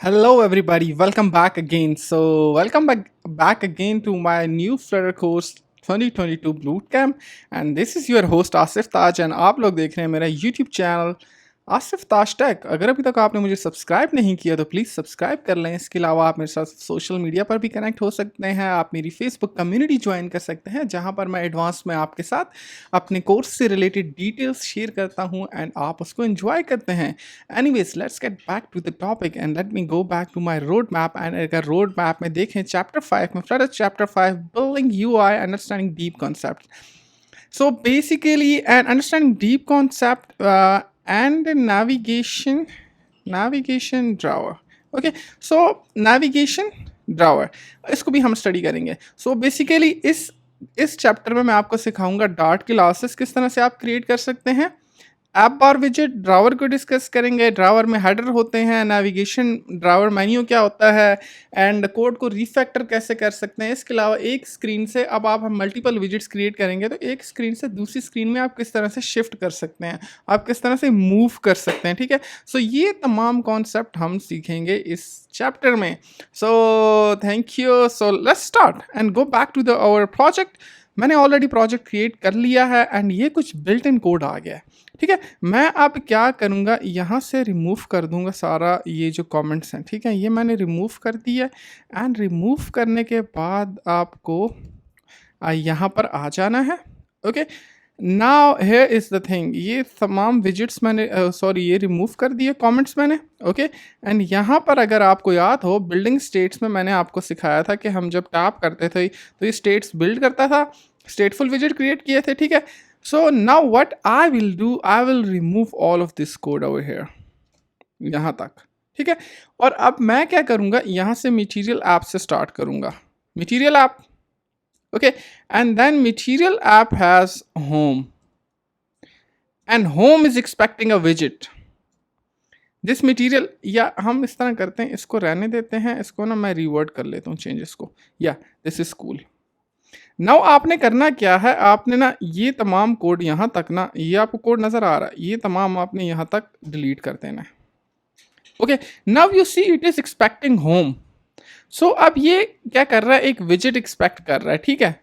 Hello, everybody. Welcome back again. Welcome back again to my new Flutter course 2022 bootcamp. And this is your host Asif Taj and आप लोग देख रहे हैं मेरा YouTube channel Asif ताज take. अगर अभी तक आपने मुझे सब्सक्राइब नहीं किया तो प्लीज़ सब्सक्राइब कर लें। इसके अलावा आप मेरे साथ सोशल मीडिया पर भी कनेक्ट हो सकते हैं। आप मेरी फेसबुक कम्युनिटी ज्वाइन कर सकते हैं जहां पर मैं एडवांस में आपके साथ अपने कोर्स से रिलेटेड डिटेल्स शेयर करता हूं एंड आप उसको एंजॉय करते हैं। Anyways let's get back to the topic and let me go back to my road map. And अगर रोड मैप में देखें चैप्टर 5 में Flutter chapter 5 building UI understanding deep concept. So basically, and understanding deep concept and navigation drawer. Okay, so navigation drawer इसको भी हम study करेंगे. So basically इस chapter में मैं आपको सिखाऊंगा डार्ट क्लासेस किस तरह से आप क्रिएट कर सकते हैं. ऐप बार विजेट ड्रावर को डिस्कस करेंगे. ड्रावर में हेडर होते हैं, नेविगेशन ड्रावर मेन्यू क्या होता है एंड कोड को रिफैक्टर कैसे कर सकते हैं. इसके अलावा एक स्क्रीन से अब आप हम मल्टीपल विजेट्स क्रिएट करेंगे तो एक स्क्रीन से दूसरी स्क्रीन में आप किस तरह से शिफ्ट कर सकते हैं, आप किस तरह से मूव कर सकते हैं. ठीक है, सो ये तमाम कॉन्सेप्ट हम सीखेंगे इस चैप्टर में. So thank you. So let's start and go back to the our project. मैंने ऑलरेडी प्रोजेक्ट क्रिएट कर लिया है एंड ये कुछ बिल्ट इन कोड आ गया है. ठीक है, मैं अब क्या करूँगा, यहाँ से रिमूव कर दूँगा सारा ये जो कमेंट्स हैं. ठीक है, ये मैंने रिमूव कर दिया एंड रिमूव करने के बाद आपको यहाँ पर आ जाना है. Okay, now here is the thing. ये तमाम विजिट्स मैंने ये रिमूव कर दिए कमेंट्स मैंने. ओके, एंड यहाँ पर अगर आपको याद हो बिल्डिंग स्टेट्स में मैंने आपको सिखाया था कि हम जब टैप करते थे तो ये स्टेट्स बिल्ड करता था, स्टेटफुल विजिट क्रिएट किए थे. ठीक है, so now what I will do, I will remove all of this code over here यहाँ तक. ठीक है, और अब मैं क्या करूँगा, यहाँ से मटेरियल ऐप से स्टार्ट करूँगा. Material app. Okay, and then material app has home and home is expecting a visit. This material, या हम इस तरह करते हैं, इसको रहने देते हैं, इसको ना मैं रिवर्ट कर लेता हूँ चेंजेस को. या दिस इज कूल. नाउ आपने करना क्या है, आपने ना ये तमाम कोड यहाँ तक ना, ये आपको कोड नज़र आ रहा है, ये तमाम आपने यहाँ तक डिलीट कर देना है. Okay, now you see it is expecting home. So अब ये क्या कर रहा है, एक विजिट एक्सपेक्ट कर रहा है. ठीक है,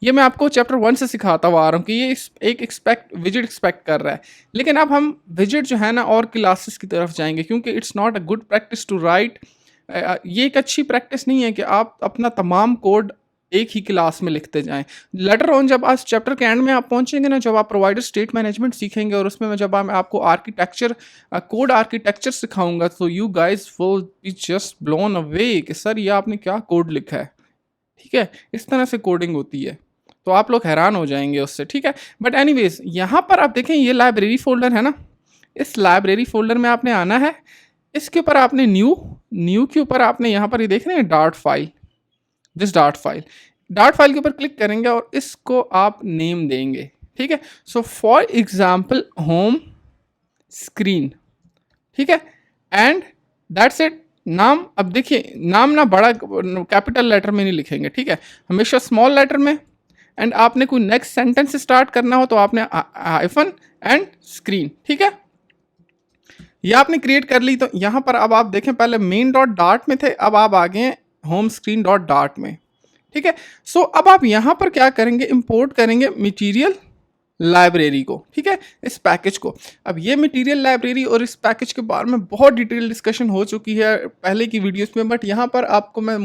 ये मैं आपको चैप्टर 1 से सिखाता हुआ आ रहा हूँ कि ये एक विजिट एक्सपेक्ट कर रहा है. लेकिन अब हम विजिट जो है ना और क्लासेस की तरफ जाएंगे क्योंकि it's not a good practice to write. ये एक अच्छी प्रैक्टिस नहीं है कि आप अपना तमाम कोड एक ही क्लास में लिखते जाएं. लेटर ऑन जब आज चैप्टर के एंड में आप पहुंचेंगे ना, जब आप प्रोवाइडर स्टेट मैनेजमेंट सीखेंगे और उसमें जब मैं आपको आर्किटेक्चर कोड आर्किटेक्चर सिखाऊंगा तो you guys will be just blown away कि सर ये आपने क्या कोड लिखा है. ठीक है, इस तरह से कोडिंग होती है तो आप लोग हैरान हो जाएंगे उससे. ठीक है, बट एनीवेज यहाँ पर आप देखें ये लाइब्रेरी फोल्डर है ना, इस लाइब्रेरी फोल्डर में आपने आना है. इसके ऊपर आपने न्यू के ऊपर आपने यहाँ पर ये देख रहे हैं dart file, this dart file के ऊपर क्लिक करेंगे और इसको आप नेम देंगे. ठीक है, so for example home screen. ठीक है, एंड दैट्स इट. नाम, अब देखिए नाम ना बड़ा कैपिटल लेटर में नहीं लिखेंगे. ठीक है, हमेशा स्मॉल लेटर में. एंड आपने कोई नेक्स्ट सेंटेंस स्टार्ट करना हो तो आपने हाइफन एंड स्क्रीन. ठीक है, ये आपने क्रिएट कर ली. तो यहाँ पर अब आप देखें पहले मेन डॉट डार्ट में थे, अब आप आ गए होम स्क्रीन डॉट डार्ट में. ठीक है, सो अब आप यहाँ पर क्या करेंगे, इंपोर्ट करेंगे मटेरियल लाइब्रेरी को. ठीक है, इस पैकेज को. अब ये मटेरियल लाइब्रेरी और इस पैकेज के बारे में बहुत डिटेल डिस्कशन हो चुकी है पहले की वीडियोस में, बट यहाँ पर आपको मैं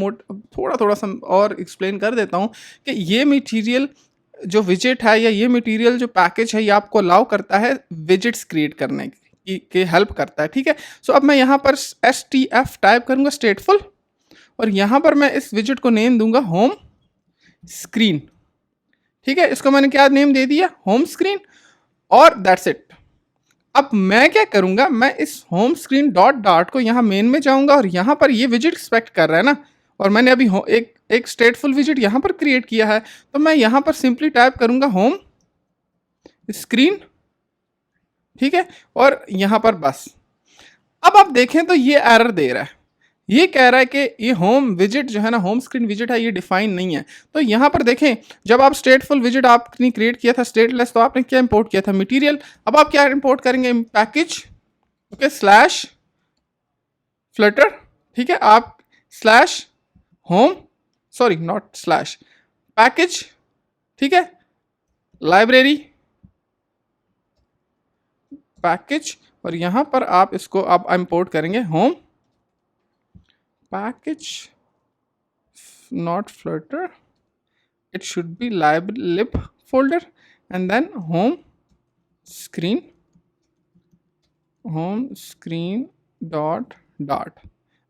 थोड़ा सा और एक्सप्लेन कर देता हूँ कि ये मटेरियल जो विजिट है या ये मटेरियल जो पैकेज है ये आपको अलाउ करता है विजिट्स क्रिएट करने की हेल्प करता है. ठीक है, सो अब मैं यहाँ पर STF टाइप करूँगा, स्टेटफुल, और यहाँ पर मैं इस विजिट को नेम दूंगा होम स्क्रीन. ठीक है, इसको मैंने क्या नेम दे दिया, होम स्क्रीन, और दैट्स इट. अब मैं क्या करूंगा, मैं इस होम स्क्रीन डॉट डार्ट को यहाँ मेन में जाऊंगा और यहाँ पर ये विजिट एक्सपेक्ट कर रहा है ना, और मैंने अभी एक स्टेटफुल विजिट यहाँ पर क्रिएट किया है तो मैं यहाँ पर सिंपली टाइप करूंगा होम स्क्रीन. ठीक है, और यहाँ पर बस. अब आप देखें तो ये एरर दे रहा है, ये कह रहा है कि ये होम विजिट जो है ना, होम स्क्रीन विजिट है, ये डिफाइन नहीं है. तो यहाँ पर देखें जब आप स्टेटफुल विजिट आपने क्रिएट किया था स्टेटलेस, तो आपने क्या इंपोर्ट किया था, मटेरियल. अब आप क्या इंपोर्ट करेंगे, पैकेज. Okay, slash Flutter. ठीक है, आप slash home, sorry not slash, package, ठीक है, लाइब्रेरी पैकेज, और यहां पर आप इसको आप इंपोर्ट करेंगे home package, not Flutter, it should be lib folder, and then screen home screen dot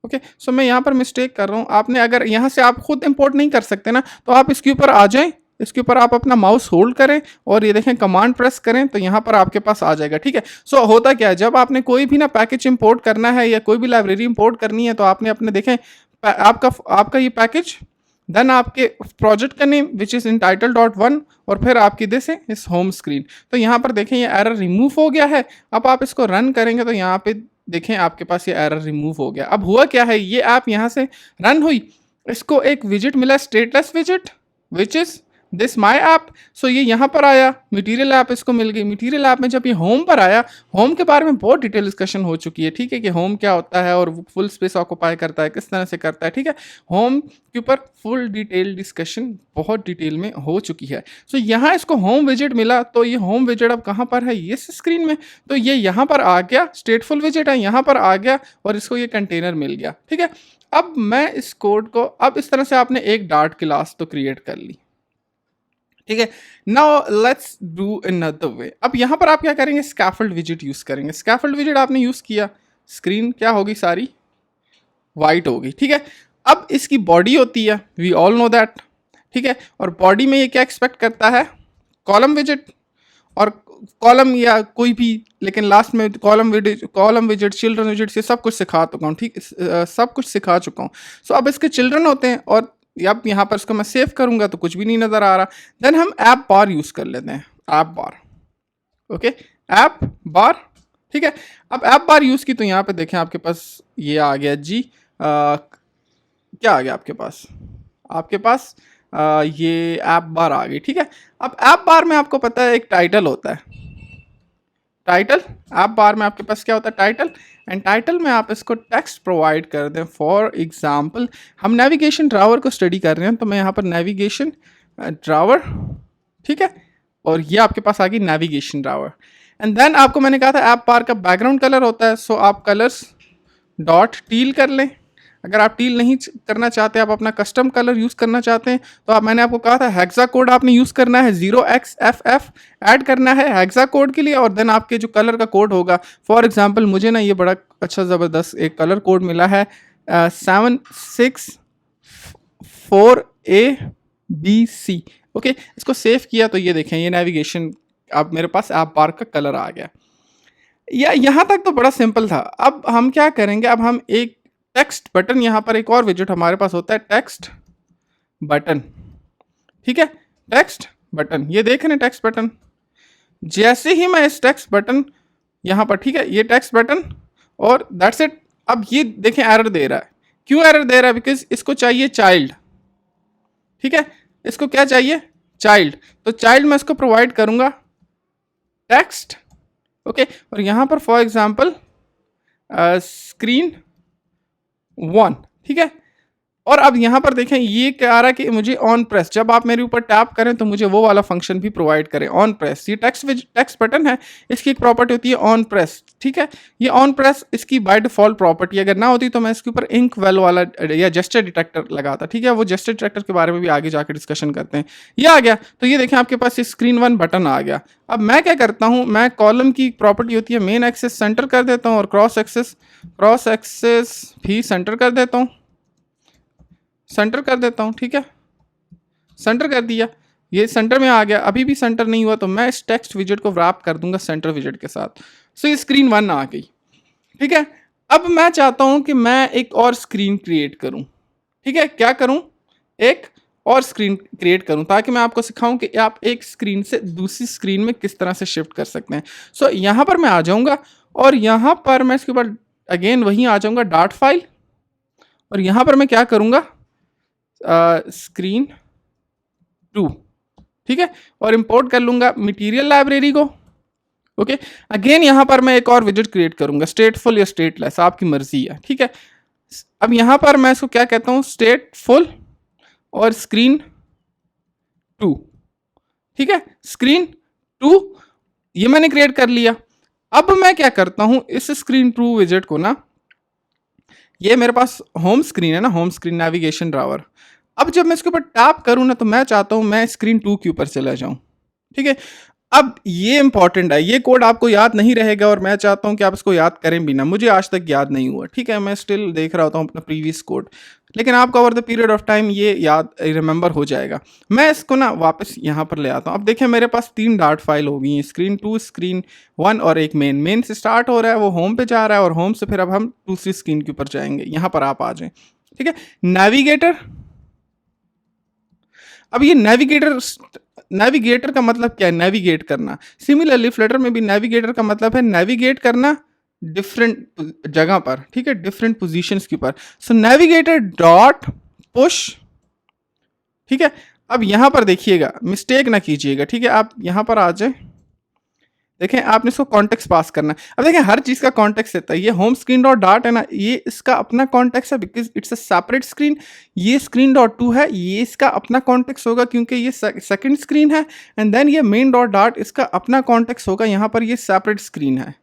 okay. So मैं यहाँ पर मिस्टेक कर रहा हूँ, आपने अगर यहाँ से आप खुद इंपोर्ट नहीं कर सकते ना, तो आप इसके ऊपर आ जाएं, इसके ऊपर आप अपना माउस होल्ड करें और ये देखें कमांड प्रेस करें तो यहाँ पर आपके पास आ जाएगा, ठीक है। सो होता क्या है, जब आपने कोई भी ना पैकेज इंपोर्ट करना है या कोई भी लाइब्रेरी इंपोर्ट करनी है, तो आपने अपने देखें आपका ये पैकेज, देन आपके प्रोजेक्ट का name which is entitled dot one, और फिर आपकी दिस है इस होम स्क्रीन। तो यहाँ पर देखें ये एरर रिमूव हो गया है। अब आप इसको रन करेंगे तो यहाँ पे देखें आपके पास ये एरर रिमूव हो गया। अब हुआ क्या है, ये ऐप यहाँ से रन हुई, इसको एक विजिट मिला status visit which is this my app. So ये यहाँ पर आया, मटेरियल ऐप इसको मिल गई। मटेरियल ऐप में जब ये होम पर आया, होम के बारे में बहुत डिटेल डिस्कशन हो चुकी है, ठीक है, कि होम क्या होता है और फुल स्पेस ऑक्यूपाई करता है, किस तरह से करता है, ठीक है। होम के ऊपर फुल डिटेल डिस्कशन बहुत डिटेल में हो चुकी है। सो यहाँ इसको होम विजिट मिला, तो ये होम विजिट अब कहाँ पर है, ये स्क्रीन में, तो ये यहाँ पर आ गया, स्टेटफुल विजिट है, यहाँ पर आ गया और इसको ये कंटेनर मिल गया, ठीक है। अब मैं इस कोड को, अब इस तरह से आपने एक डार्ट क्लास तो क्रिएट कर ली, ठीक है। Now let's do another way. अब यहां पर आप क्या करेंगे, स्कैफोल्ड विजिट यूज करेंगे। स्कैफोल्ड विजिट आपने यूज किया, स्क्रीन क्या होगी, सारी वाइट होगी, ठीक है। अब इसकी बॉडी होती है, वी ऑल नो दैट, ठीक है। और बॉडी में ये क्या एक्सपेक्ट करता है, कॉलम विजिट, और कॉलम या कोई भी, लेकिन लास्ट में कॉलम विजिट, चिल्ड्रन विजिट, ये सब कुछ सिखा चुका हूँ, ठीक, सब कुछ सिखा चुका हूँ। सो अब इसके चिल्ड्रन होते हैं, और अब यहाँ पर इसको मैं सेव करूंगा तो कुछ भी नहीं नजर आ रहा। देन हम ऐप बार यूज कर लेते हैं, ऐप बार, ओके, ऐप बार, ठीक है। अब ऐप बार यूज की तो यहाँ पे देखें आपके पास ये आ गया जी, क्या आ गया आपके पास, ये ऐप बार आ गई, ठीक है। अब ऐप बार में आपको पता है एक टाइटल होता है, टाइटल, ऐप बार में आपके पास क्या होता है, टाइटल, एंड टाइटल में आप इसको टेक्स्ट प्रोवाइड कर दें। फॉर एग्जांपल हम नेविगेशन ड्रावर को स्टडी कर रहे हैं, तो मैं यहाँ पर नेविगेशन ड्रावर, ठीक है, और ये आपके पास आ गई नेविगेशन ड्रावर। एंड देन आपको मैंने कहा था ऐप बार का बैकग्राउंड कलर होता है, सो आप कलर्स डॉट टील कर लें। अगर आप टील नहीं करना चाहते, आप अपना कस्टम कलर यूज़ करना चाहते हैं, तो आप, मैंने आपको कहा था हेक्सा कोड आपने यूज़ करना है, 0xFF ऐड करना है हेक्सा कोड के लिए, और देन आपके जो कलर का कोड होगा, फॉर एग्जांपल मुझे ना ये बड़ा अच्छा ज़बरदस्त एक कलर कोड मिला है 764ABC, ओके। इसको सेव किया तो ये देखें ये नेविगेशन, अब मेरे पास ऐप बार का कलर आ गया। या यहाँ तक तो बड़ा सिंपल था। अब हम क्या करेंगे, अब हम एक टेक्स्ट बटन, यहाँ पर एक और विजिट हमारे पास होता है टेक्स्ट बटन, ठीक है, टेक्स्ट बटन, ये देख रहे हैं टेक्स्ट बटन। जैसे ही मैं इस टेक्स्ट बटन यहाँ पर, ठीक है, ये टेक्स्ट बटन, और दैट्स इट। अब ये देखें एरर दे रहा है, क्यों एरर दे रहा है, बिकॉज इसको चाहिए चाइल्ड, ठीक है, इसको क्या चाहिए, चाइल्ड। तो चाइल्ड मैं इसको प्रोवाइड करूंगा टेक्स्ट, ओके, और यहाँ पर फॉर एग्जाम्पल स्क्रीन 1, ठीक है। और अब यहाँ पर देखें ये क्या आ रहा है कि मुझे ऑन प्रेस, जब आप मेरे ऊपर टैप करें तो मुझे वो वाला फंक्शन भी प्रोवाइड करें, ऑन प्रेस। ये टेक्स्ट बटन है, इसकी एक प्रॉपर्टी होती है ऑन प्रेस, ठीक है। ये ऑन प्रेस इसकी बाय डिफॉल्ट प्रॉपर्टी, अगर ना होती तो मैं इसके ऊपर इंक वेल वाला या जेस्चर डिटेक्टर लगाता, ठीक है। वो जेस्चर डिटेक्टर के बारे में भी आगे जाकर डिस्कशन करते हैं। ये आ गया, तो ये देखें आपके पास ये स्क्रीन 1 बटन आ गया। अब मैं क्या करता हूँ, मैं कॉलम की प्रॉपर्टी होती है मेन एक्सेस सेंटर कर देता हूँ, और क्रॉस एक्सेस भी सेंटर कर देता हूँ, ठीक है, सेंटर कर दिया, ये सेंटर में आ गया। अभी भी सेंटर नहीं हुआ तो मैं इस टेक्स्ट विजिट को रैप कर दूंगा सेंटर विजिट के साथ। सो ये स्क्रीन 1 आ गई, ठीक है। अब मैं चाहता हूं कि मैं एक और स्क्रीन क्रिएट करूं, ठीक है, क्या करूं, एक और स्क्रीन क्रिएट करूं, ताकि मैं आपको सिखाऊं कि आप एक स्क्रीन से दूसरी स्क्रीन में किस तरह से शिफ्ट कर सकते हैं। सो यहां पर मैं आ जाऊंगा, और यहां पर मैं इसके बाद अगेन वहीं आ जाऊंगा डॉट फाइल, और यहां पर मैं क्या करूंगा, स्क्रीन 2, ठीक है, और इंपोर्ट कर लूंगा मटेरियल लाइब्रेरी को, ओके। अगेन यहां पर मैं एक और विजिट क्रिएट करूंगा, स्टेटफुल या स्टेटलेस आपकी मर्जी है, ठीक है। अब यहां पर मैं इसको क्या कहता हूं, स्टेट फुल और स्क्रीन 2, ठीक है, स्क्रीन 2 ये मैंने क्रिएट कर लिया। अब मैं क्या करता हूं, इस स्क्रीन 2 विजेट को ना, ये मेरे पास होम स्क्रीन है ना, होम स्क्रीन नेविगेशन ड्रावर। अब जब मैं इसके ऊपर टैप करूं ना, तो मैं चाहता हूं मैं स्क्रीन 2 के ऊपर चला जाऊं, ठीक है। अब ये इंपॉर्टेंट है, ये कोड आपको याद नहीं रहेगा और मैं चाहता हूं कि आप इसको याद करें भी ना, मुझे आज तक याद नहीं हुआ, ठीक है, मैं स्टिल देख रहा होता हूं अपना प्रीवियस कोड, लेकिन आपको over the period of time ये याद रिमेंबर हो जाएगा। मैं इसको ना वापस यहाँ पर ले आता हूँ। अब देखें मेरे पास 3 डार्ट फाइल हो गई हैं, स्क्रीन 2, स्क्रीन 1 और एक मेन से स्टार्ट हो रहा है, वो होम पे जा रहा है और होम से फिर अब हम दूसरी स्क्रीन के ऊपर जाएंगे। यहाँ पर आप आ जाएं, ठीक है। नेविगेटर, अब ये नेविगेटर का मतलब क्या है, नेविगेट करना। सिमिलरली फ्लटर में भी नेविगेटर का मतलब है नेविगेट करना डिफरेंट जगह पर, ठीक है, डिफरेंट पोजीशंस के ऊपर। सो नेविगेटर डॉट पुश, ठीक है। अब यहां पर देखिएगा, मिस्टेक ना कीजिएगा, ठीक है, आप यहां पर आ जाए, देखें आपने इसको कॉन्टेक्स्ट पास करना है। अब देखें हर चीज़ का कॉन्टेक्स्ट रहता है, ये होम स्क्रीन डॉट डार्ट है ना, ये इसका अपना कॉन्टेक्स्ट है because it's a separate screen. ये स्क्रीन डॉट 2 है, ये इसका अपना कॉन्टेक्स्ट होगा क्योंकि ये सेकंड स्क्रीन है। एंड देन ये मेन डॉट डार्ट इसका अपना कॉन्टेक्स्ट होगा, यहाँ पर ये सेपरेट स्क्रीन है,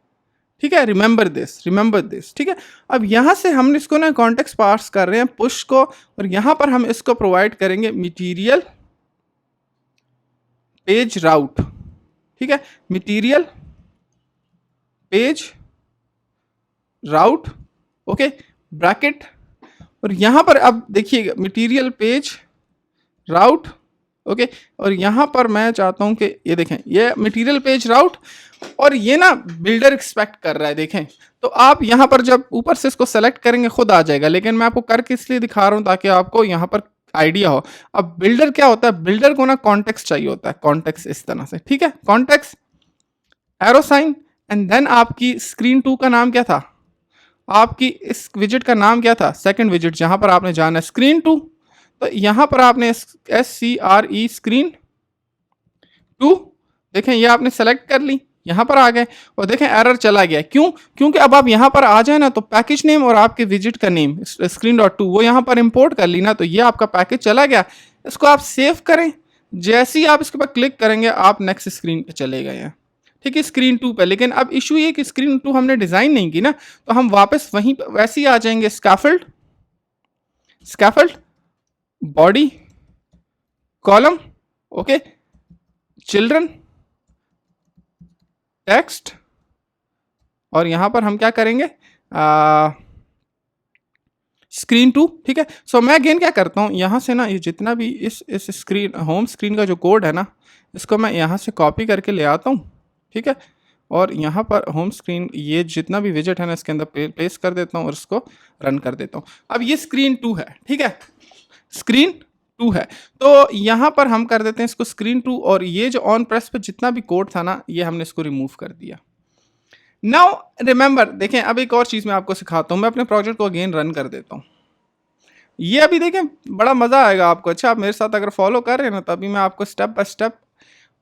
ठीक है। रिमेंबर दिस, ठीक है। अब यहाँ से हम इसको ना कॉन्टेक्स्ट पास कर रहे हैं पुश को, और यहाँ पर हम इसको प्रोवाइड करेंगे मटीरियल पेज राउट, ठीक है, मटीरियल पेज राउट, ओके, ब्रैकेट, और यहां पर अब देखिएगा मटेरियल पेज राउट, ओके, और यहां पर मैं चाहता हूं कि ये देखें, ये मटेरियल पेज राउट, और ये ना बिल्डर एक्सपेक्ट कर रहा है, देखें। तो आप यहां पर जब ऊपर से इसको सेलेक्ट करेंगे खुद आ जाएगा, लेकिन मैं आपको करके इसलिए दिखा रहा हूं ताकि आपको यहां पर आइडिया हो। अब बिल्डर क्या होता है, बिल्डर को ना कॉन्टेक्स्ट चाहिए होता है, कॉन्टेक्स्ट इस तरह से, ठीक है, context arrow sign, and then आपकी स्क्रीन 2 का नाम क्या था, आपकी इस विजिट का नाम क्या था, सेकंड विजिट, जहां पर आपने जाना है स्क्रीन 2, तो यहां पर आपने SCRE स्क्रीन 2, देखें ये आपने सेलेक्ट कर ली, यहां पर आ गए, और देखें एरर चला गया, क्यों, क्योंकि अब आप यहां पर आ जाए ना, तो पैकेज नेम और आपके विजिट का नेम स्क्रीन डॉट 2 वो यहां पर इंपोर्ट कर ली ना, तो ये आपका पैकेज चला गया। इसको आप सेव करें, जैसे ही आप इसके ऊपर क्लिक करेंगे आप नेक्स्ट स्क्रीन पे चले गए हैं, ठीक है, स्क्रीन 2 पे। लेकिन अब इशू ये कि स्क्रीन 2 हमने डिजाइन नहीं की ना, तो हम वापस वहीं वैसे ही आ जाएंगे, scaffold body column, okay, children text, और यहां पर हम क्या करेंगे, स्क्रीन 2, ठीक है। सो मैं अगेन क्या करता हूं, यहां से ना ये जितना भी इस स्क्रीन होम स्क्रीन का जो कोड है ना, इसको मैं यहां से कॉपी करके ले आता हूं, ठीक है, और यहाँ पर होम स्क्रीन ये जितना भी विजिट है ना इसके अंदर पेस्ट कर देता हूँ और इसको रन कर देता हूँ। अब ये स्क्रीन 2 है, ठीक है, स्क्रीन 2 है, तो यहाँ पर हम कर देते हैं इसको स्क्रीन 2, और ये जो ऑन प्रेस पे जितना भी कोड था ना, ये हमने इसको रिमूव कर दिया। नाउ रिमेंबर, देखें अब एक और चीज़ मैं आपको सिखाता हूँ, मैं अपने प्रोजेक्ट को अगेन रन कर देता हूँ। ये अभी देखें बड़ा मज़ा आएगा आपको। अच्छा, आप मेरे साथ अगर फॉलो कर रहे हैं ना, तो अभी मैं आपको स्टेप बाय स्टेप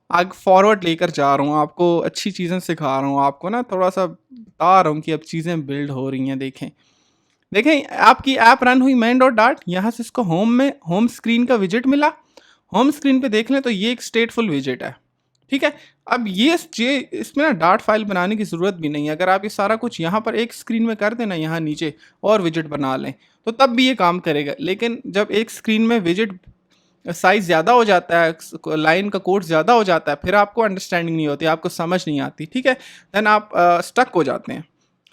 आगे फॉरवर्ड लेकर जा रहा हूँ, आपको अच्छी चीज़ें सिखा रहा हूँ, आपको ना थोड़ा सा बता रहा हूँ कि अब चीज़ें बिल्ड हो रही हैं। देखें आपकी ऐप रन हुई main डॉट डार्ट, यहाँ से इसको होम में होम स्क्रीन का विजिट मिला, होम स्क्रीन पे देख लें तो ये एक स्टेटफुल विजिट है, ठीक है। अब ये इसमें ना डार्ट फाइल बनाने की ज़रूरत भी नहीं है, अगर आप ये सारा कुछ यहाँ पर एक स्क्रीन में कर देना, यहाँ नीचे और विजिट बना लें, तो तब भी ये काम करेगा। लेकिन जब एक स्क्रीन में विजिट साइज ज़्यादा हो जाता है, लाइन का कोड ज़्यादा हो जाता है, फिर आपको अंडरस्टैंडिंग नहीं होती, आपको समझ नहीं आती, ठीक है, देन आप स्टक हो जाते हैं।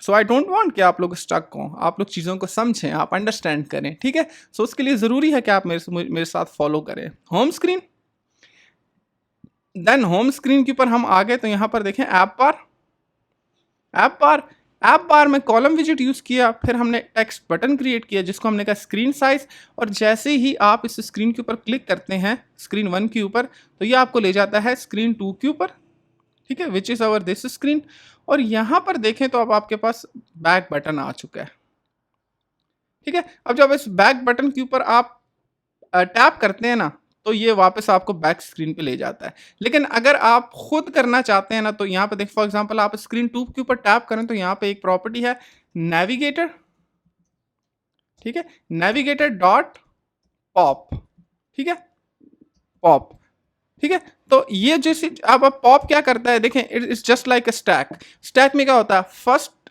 सो आई डोंट वांट कि आप लोग स्टक हों, आप लोग चीज़ों को समझें, आप अंडरस्टैंड करें, ठीक है। सो उसके लिए ज़रूरी है कि आप मेरे साथ फॉलो करें। Home screen, then home screen के ऊपर हम आ गए, तो यहाँ पर देखें ऐप बार में कॉलम विजिट यूज़ किया, फिर हमने टेक्स्ट बटन क्रिएट किया जिसको हमने कहा स्क्रीन साइज, और जैसे ही आप इस स्क्रीन के ऊपर क्लिक करते हैं स्क्रीन 1 के ऊपर, तो ये आपको ले जाता है स्क्रीन 2 के ऊपर, ठीक है, which is our this screen. और यहाँ पर देखें तो अब आपके पास बैक बटन आ चुका है, ठीक है। अब जब इस बैक बटन के ऊपर आप टैप करते हैं ना, तो ये वापस आपको बैक स्क्रीन पे ले जाता है। लेकिन अगर आप खुद करना चाहते हैं ना, तो यहाँ पे देख, फॉर एग्जांपल आप स्क्रीन 2 के ऊपर टैप करें, तो यहाँ पे एक प्रॉपर्टी है नेविगेटर ठीक है, नेविगेटर डॉट पॉप, ठीक है, पॉप, ठीक है। तो ये जैसे अब पॉप क्या करता है, देखें, it is just like a stack. Stack में क्या होता है, फर्स्ट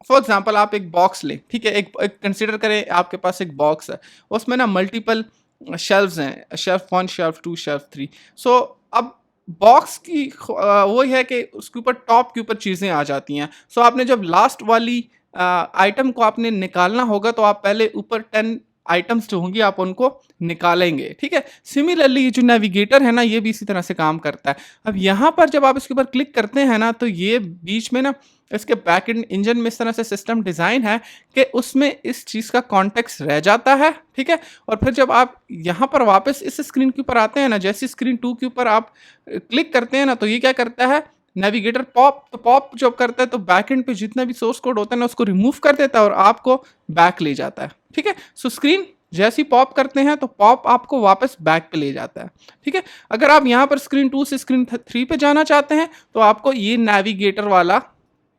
फॉर एग्जाम्पल आप एक बॉक्स लें, ठीक है, एक कंसिडर करें आपके पास एक बॉक्स है, उसमें ना मल्टीपल शेल्व्स हैं, शेल्फ 1, शेल्फ 2, शेल्फ 3। सो अब बॉक्स की वो है कि उसके ऊपर टॉप के ऊपर चीज़ें आ जाती हैं। सो आपने जब लास्ट वाली आइटम को आपने निकालना होगा तो आप पहले ऊपर 10 आइटम्स जो होंगी आप उनको निकालेंगे, ठीक है। सिमिलरली ये जो नेविगेटर है ना, ये भी इसी तरह से काम करता है। अब यहाँ पर जब आप इसके ऊपर क्लिक करते हैं ना, तो ये बीच में ना इसके बैक एंड इंजन में इस तरह से सिस्टम डिज़ाइन है कि उसमें इस चीज़ का कॉन्टेक्स्ट रह जाता है, ठीक है। और फिर जब आप यहाँ पर वापस इस स्क्रीन के ऊपर आते हैं ना, जैसे स्क्रीन 2 के ऊपर आप क्लिक करते हैं ना, तो ये क्या करता है, नेविगेटर पॉप, तो पॉप जब करता है तो बैक एंड पे जितना भी सोर्स कोड होता है ना उसको रिमूव कर देता है और आपको बैक ले जाता है, ठीक है। सो स्क्रीन जैसे ही पॉप करते हैं तो पॉप आपको वापस बैक पे ले जाता है, ठीक है। अगर आप यहाँ पर स्क्रीन 2 से स्क्रीन 3 पे जाना चाहते हैं तो आपको ये नेविगेटर वाला,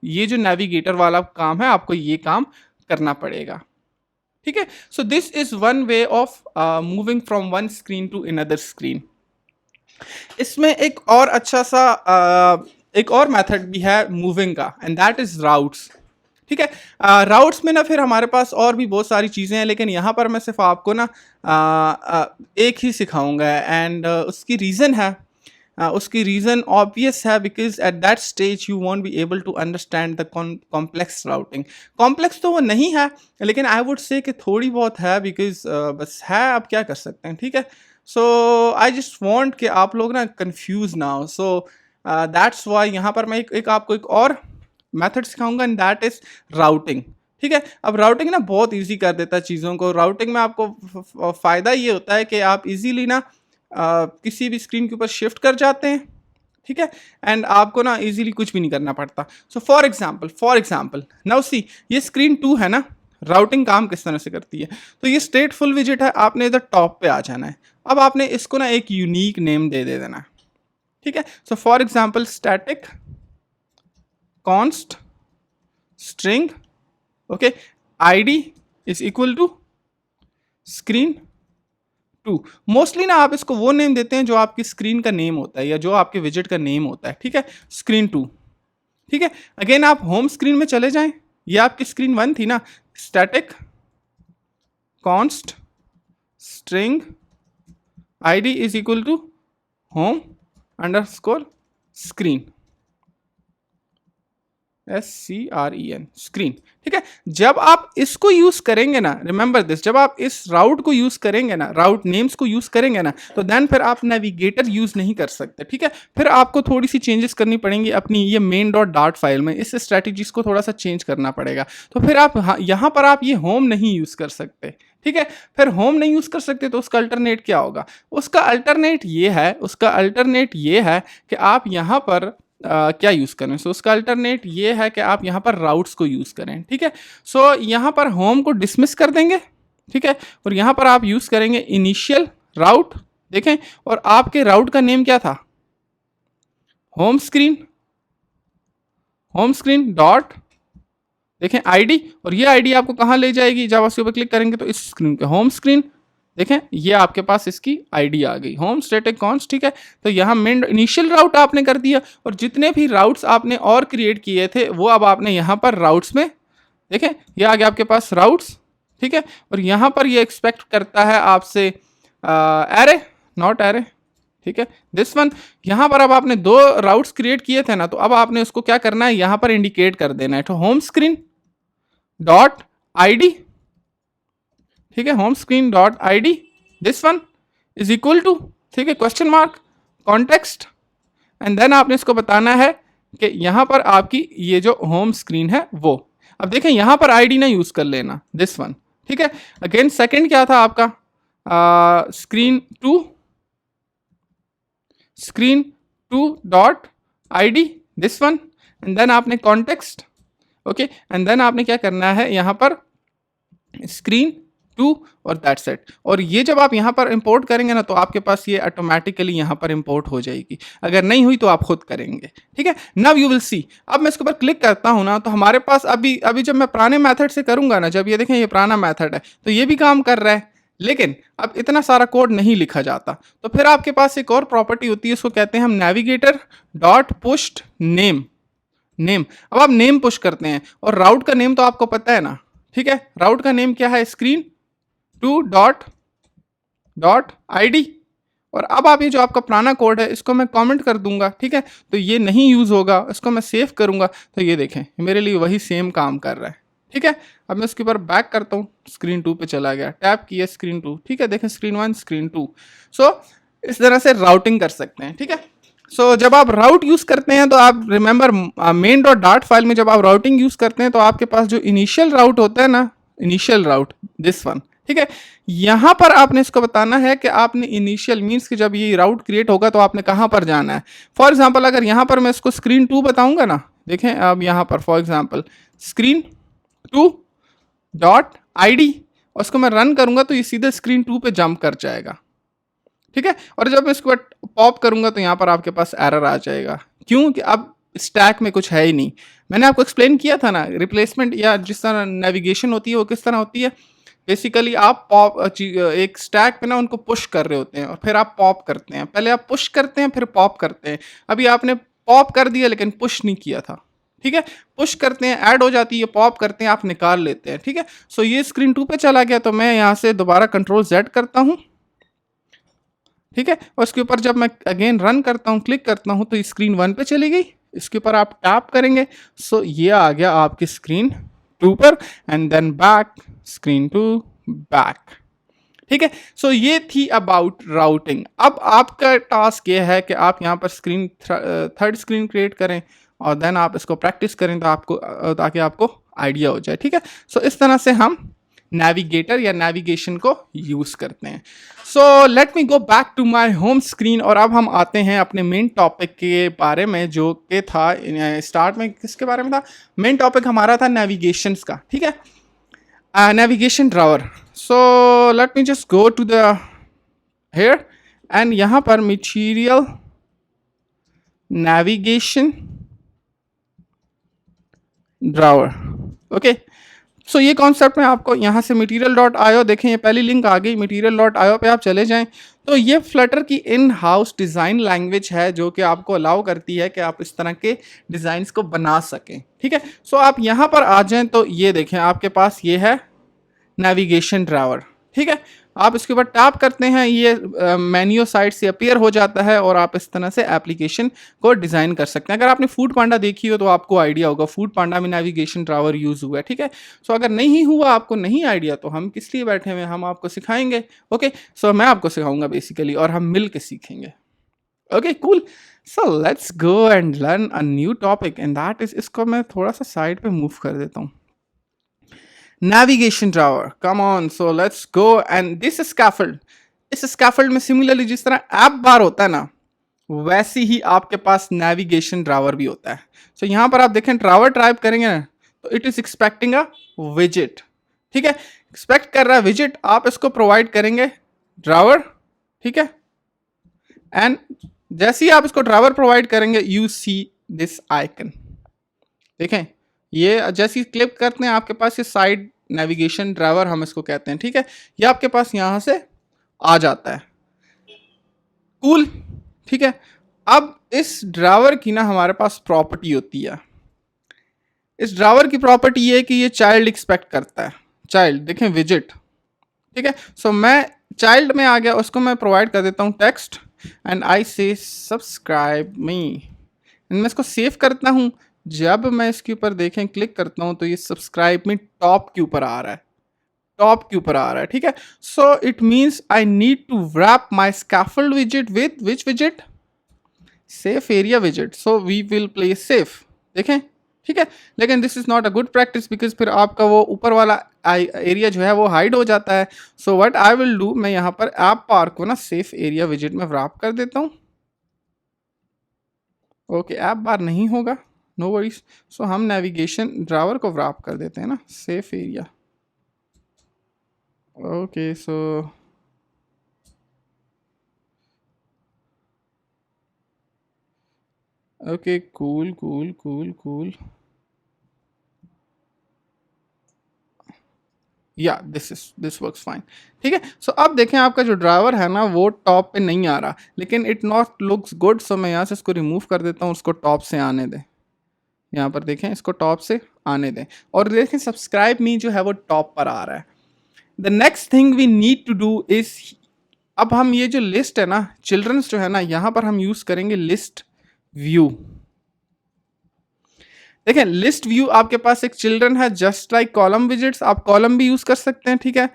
ये जो नेविगेटर वाला काम है, आपको ये काम करना पड़ेगा, ठीक है। So this is one way of moving from one screen to another screen. इसमें एक और अच्छा सा एक और मेथड भी है मूविंग का, एंड दैट इज राउट्स, ठीक है। राउट्स में ना फिर हमारे पास और भी बहुत सारी चीज़ें हैं, लेकिन यहाँ पर मैं सिर्फ आपको ना एक ही सिखाऊंगा, एंड उसकी रीज़न है, उसकी रीज़न ऑब्वियस है, because at that stage you won't be able to understand the complex routing. Complex तो वो नहीं है, लेकिन आई वुड से कि थोड़ी बहुत है, बिकॉज बस है, आप क्या कर सकते हैं, ठीक है। सो आई जस्ट वॉन्ट कि आप लोग ना कन्फ्यूज ना हो। सो दैट्स वाई यहाँ पर मैं एक आपको एक और मेथड सिखाऊंगा, एंड दैट इज राउटिंग, ठीक है। अब राउटिंग ना बहुत इजी कर देता है चीज़ों को। राउटिंग में आपको फ़ायदा ये होता है कि आप इजीली ना किसी भी स्क्रीन के ऊपर शिफ्ट कर जाते हैं, ठीक है, एंड आपको ना इजीली कुछ भी नहीं करना पड़ता। सो फॉर एग्जांपल नाउ सी, ये स्क्रीन 2 है ना, राउटिंग काम किस तरह से करती है। तो ये स्टेटफुल विजिट है, आपने इधर टॉप पे आ जाना है। अब आपने इसको ना एक यूनिक नेम दे देना है, ठीक है। So for example static const string, okay, ID is equal to screen 2। Mostly ना आप इसको वो नेम देते हैं जो आपकी स्क्रीन का नेम होता है या जो आपके विजिट का नेम होता है, ठीक है, स्क्रीन 2, ठीक है। अगेन आप होम स्क्रीन में चले जाएं, ये आपकी स्क्रीन 1 थी ना, static const string ID is equal to home underscore screen, SCREN screen, ठीक है। जब आप इसको यूज करेंगे ना, रिमेंबर दिस, जब आप इस राउट को यूज करेंगे ना, राउट नेम्स को यूज करेंगे ना, तो देन फिर आप नेविगेटर यूज नहीं कर सकते, ठीक है। फिर आपको थोड़ी सी चेंजेस करनी पड़ेंगी अपनी ये main.dart फाइल में, इस स्ट्रैटेजीज को थोड़ा सा चेंज करना पड़ेगा। तो फिर आप यहाँ पर आप ये होम नहीं यूज कर सकते, ठीक है। फिर होम नहीं यूज कर सकते तो उसका अल्टरनेट क्या होगा, उसका अल्टरनेट ये है कि आप यहाँ पर क्या यूज़ करें। सो उसका अल्टरनेट ये है कि आप यहाँ पर राउट्स को यूज़ करें, ठीक है। सो यहाँ पर होम को डिसमिस कर देंगे, ठीक है, और यहाँ पर आप यूज़ करेंगे इनिशियल राउट, देखें, और आपके राउट का नेम क्या था, होम स्क्रीन डॉट, देखें, आईडी, और ये आईडी आपको कहाँ ले जाएगी, जब उसके ऊपर क्लिक करेंगे तो इस स्क्रीन पे होम स्क्रीन, देखें, ये आपके पास इसकी आईडी आ गई, होम स्टैटिक कॉन्स्ट, ठीक है। तो यहाँ मेन इनिशियल राउट आपने कर दिया, और जितने भी राउट्स आपने और क्रिएट किए थे वो अब आपने यहाँ पर राउट्स में, देखें, ये आ गया आपके पास राउट्स, ठीक है। और यहाँ पर ये एक्सपेक्ट करता है आपसे एरे, नॉट एरे, ठीक है, दिस वन। यहाँ पर अब आपने 2 राउट्स क्रिएट किए थे ना, तो अब आपने उसको क्या करना है, यहाँ पर इंडिकेट कर देना है, तो होम स्क्रीन डॉट आईडी, ठीक है, home screen dot ID this one is equal to, ठीक है, question mark context, and then आपने इसको बताना है कि यहाँ पर आपकी ये जो होम स्क्रीन है वो, अब देखें यहाँ पर आईडी ना यूज कर लेना, दिस वन, ठीक है। अगेन सेकंड क्या था आपका, screen to dot ID this one, and then आपने कॉन्टेक्स्ट, ओके, एंड देन आपने क्या करना है, यहाँ पर स्क्रीन टू और दैट्स इट। और ये जब आप यहाँ पर इंपोर्ट करेंगे ना तो आपके पास ये ऑटोमेटिकली यहाँ पर इंपोर्ट हो जाएगी, अगर नहीं हुई तो आप खुद करेंगे, ठीक है। नाउ यू विल सी, अब मैं इसके ऊपर क्लिक करता हूँ ना तो हमारे पास अभी अभी जब मैं पुराने मेथड से करूँगा ना, जब ये देखें ये पुराना मेथड है तो ये भी काम कर रहा है, लेकिन अब इतना सारा कोड नहीं लिखा जाता। तो फिर आपके पास एक और प्रॉपर्टी होती है, उसको कहते हैं हम navigator dot pushed name. Name, अब आप नेम पुश करते हैं और राउट का नेम तो आपको पता है ना, ठीक है। राउट का नेम क्या है, screen to dot dot ID। और अब आप ये जो आपका पुराना कोड है इसको मैं कमेंट कर दूंगा, ठीक है, तो ये नहीं यूज होगा। इसको मैं सेव करूंगा तो ये देखें मेरे लिए वही सेम काम कर रहा है, ठीक है। अब मैं इसके ऊपर बैक करता हूँ, स्क्रीन 2 पे चला गया, टैप किया स्क्रीन 2, ठीक है, देखें स्क्रीन 1 स्क्रीन 2। सो इस तरह से राउटिंग कर सकते हैं, ठीक है। सो जब आप राउट यूज करते हैं तो आप remember main dot dot file में जब आप राउटिंग यूज करते हैं तो आपके पास जो इनिशियल राउट होता है ना, इनिशियल राउट दिस वन, ठीक है, यहां पर आपने इसको बताना है कि आपने इनिशियल मीन्स कि जब ये राउट क्रिएट होगा तो आपने कहां पर जाना है। फॉर एग्जांपल अगर यहां पर मैं इसको स्क्रीन 2 बताऊंगा ना, देखें अब यहां पर for example screen 2 dot ID और उसको मैं रन करूंगा तो ये सीधे स्क्रीन 2 पे जंप कर जाएगा, ठीक है। और जब मैं इसको पॉप करूंगा तो यहाँ पर आपके पास एरर आ जाएगा, क्यों कि अब स्टैक में कुछ है ही नहीं। मैंने आपको एक्सप्लेन किया था ना, रिप्लेसमेंट या जिस तरह नेविगेशन होती है वो किस तरह होती है। बेसिकली आप पॉप एक स्टैक पे ना उनको पुश कर रहे होते हैं और फिर आप पॉप करते हैं, पहले आप पुश करते हैं फिर पॉप करते हैं। अभी आपने पॉप कर दिया लेकिन पुश नहीं किया था, ठीक है। पुश करते हैं ऐड हो जाती है, पॉप करते हैं आप निकाल लेते हैं, ठीक है। सो ये स्क्रीन 2 पे चला गया तो मैं यहाँ से दोबारा Ctrl+Z करता हूँ, ठीक है। और इसके ऊपर जब मैं अगेन रन करता हूँ क्लिक करता हूँ तो स्क्रीन 1 पे चली गई। इसके ऊपर आप टैप करेंगे सो ये आ गया आपकी स्क्रीन 2 पर and then back screen 2 back, ठीक है। सो ये थी अबाउट राउटिंग। अब आपका टास्क ये है कि आप यहाँ पर स्क्रीन थर्ड स्क्रीन क्रिएट करें और देन आप इसको प्रैक्टिस करें तो आपको ताकि आपको आइडिया हो जाए, ठीक है। सो इस तरह से हम नेविगेटर या नेविगेशन को यूज करते हैं। So let me go back to my home screen और अब हम आते हैं अपने मेन टॉपिक के बारे में, जो कि था स्टार्ट में किसके बारे में था, मेन टॉपिक हमारा था नेविगेशंस का, ठीक है, navigation drawer. So let me just go to the hair and यहाँ पर मटेरियल नेविगेशन ड्रावर, ओके। सो ये कॉन्सेप्ट में आपको यहाँ से material.io देखें, ये पहली लिंक आ गई, material.io पे आप चले जाएं तो ये फ्लटर की इन हाउस डिज़ाइन लैंग्वेज है जो कि आपको अलाउ करती है कि आप इस तरह के डिज़ाइंस को बना सकें, ठीक है। सो आप यहाँ पर आ जाएं तो ये देखें आपके पास ये है नेविगेशन ड्रावर, ठीक है। आप इसके ऊपर टैप करते हैं, ये मेन्यू साइड से अपीयर हो जाता है और आप इस तरह से एप्लीकेशन को डिज़ाइन कर सकते हैं। अगर आपने फूड पांडा देखी हो तो आपको आइडिया होगा, फूड पांडा में नेविगेशन ड्रावर यूज़ हुआ है, ठीक है। सो अगर नहीं हुआ, आपको नहीं आइडिया, तो हम किस लिए बैठे हुए हैं, हम आपको सिखाएंगे, ओके। सो मैं आपको सिखाऊंगा बेसिकली और हम मिल के सीखेंगे, okay cool. So let's go and learn a new topic and that is, इसको मैं थोड़ा सा साइड पे मूव कर देता हूँ, navigation drawer, come on, so let's go and this scaffold, इस scaffold में सिमिलरली जिस तरह ऐप बार होता है ना, वैसे ही आपके पास नेविगेशन ड्रावर भी होता है। सो यहाँ पर आप देखें ड्रावर टाइप करेंगे ना तो it is expecting a visit, ठीक है, एक्सपेक्ट कर रहा है विजिट, आप इसको प्रोवाइड करेंगे ड्रावर, ठीक है। एंड जैसे ही आप इसको ड्रावर प्रोवाइड करेंगे यू सी दिस आइकन, देखें ये जैसे ही क्लिक करते हैं आपके पास ये साइड नेविगेशन ड्राइवर हम इसको कहते हैं, ठीक है। ये आपके पास यहां से आ जाता है, कूल, ठीक है। अब इस ड्राइवर की ना हमारे पास प्रॉपर्टी होती है, इस ड्राइवर की प्रॉपर्टी ये है कि ये चाइल्ड एक्सपेक्ट करता है, चाइल्ड देखें विजिट, ठीक है। सो मैं चाइल्ड में आ गया, उसको मैं प्रोवाइड कर देता हूँ टेक्स्ट एंड आई से सब्सक्राइब मी एंड मैं इसको सेव करता हूँ। जब मैं इसके ऊपर देखें क्लिक करता हूं तो ये सब्सक्राइब में टॉप के ऊपर आ रहा है, टॉप के ऊपर आ रहा है, ठीक है। So it means I need to wrap my scaffold widget with which widget, safe area widget, so we will play safe, देखें, ठीक है। लेकिन this is not a good practice because फिर आपका वो ऊपर वाला एरिया जो है वो हाइड हो जाता है। So what I will do, मैं यहाँ पर ऐप बार को ना सेफ एरिया विजिट में wrap कर देता हूँ, ओके। ऐप बार नहीं होगा, नो वरीज। सो हम नेविगेशन ड्रावर को wrap कर देते हैं ना safe area, okay so okay cool cool cool cool या दिस वर्क्स फाइन। ठीक है, सो अब देखें आपका जो ड्राइवर है ना वो टॉप पे नहीं आ रहा, लेकिन it not looks good, so मैं यहाँ से इसको रिमूव कर देता हूँ, उसको टॉप से आने दें। यहाँ पर देखें, इसको टॉप से आने दें, और देखें सब्सक्राइब मी जो है वो टॉप पर आ रहा है। The next thing we need to do is, अब हम ये जो लिस्ट है ना चिल्ड्रंस जो है ना, यहाँ पर हम यूज करेंगे लिस्ट व्यू। देखें लिस्ट व्यू आपके पास एक चिल्ड्रन है, जस्ट लाइक कॉलम विजिट्स, आप कॉलम भी यूज कर सकते हैं, ठीक है,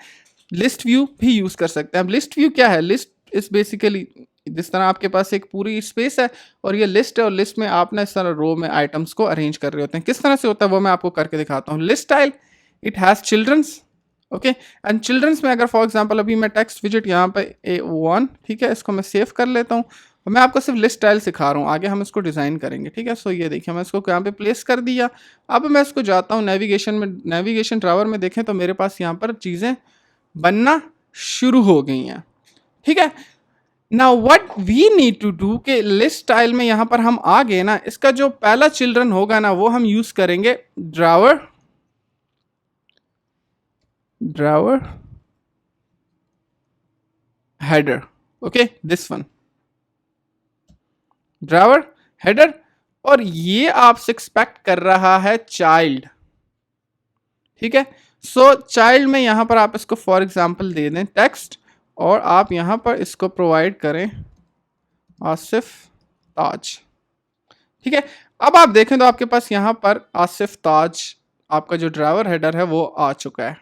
लिस्ट व्यू भी यूज कर सकते हैं। अब लिस्ट व्यू क्या है, लिस्ट इज बेसिकली जिस तरह आपके पास एक पूरी स्पेस है और ये लिस्ट है, और लिस्ट में आप ना इस तरह रो में आइटम्स को अरेंज कर रहे होते हैं। किस तरह से होता है वो मैं आपको करके दिखाता हूँ। List style it has children's, okay, and children's में अगर फॉर एग्जांपल अभी मैं टेक्स्ट विजिट यहाँ पे A1, ठीक है, इसको मैं सेव कर लेता हूँ, मैं आपको सिर्फ लिस्ट स्टाइल सिखा रहा हूँ, आगे हम इसको डिज़ाइन करेंगे, ठीक है। सो ये देखिए मैं इसको यहाँ पे प्लेस कर दिया। अब मैं इसको जाता हूँ नेविगेशन में, नेविगेशन ड्रावर में देखें तो मेरे पास यहाँ पर चीज़ें बनना शुरू हो गई हैं, ठीक है। Now what we need to do कि लिस्ट स्टाइल में यहाँ पर हम आ गए ना, इसका जो पहला चिल्ड्रन होगा ना वो हम यूज़ करेंगे drawer, drawer header, okay, this one drawer header, और ये आपसे एक्सपेक्ट कर रहा है चाइल्ड, ठीक है। सो चाइल्ड में यहां पर आप इसको फॉर एग्जांपल दे दें टेक्स्ट, और आप यहां पर इसको प्रोवाइड करें आसिफ ताज, ठीक है। अब आप देखें तो आपके पास यहां पर आसिफ ताज आपका जो ड्राइवर हेडर है वो आ चुका है,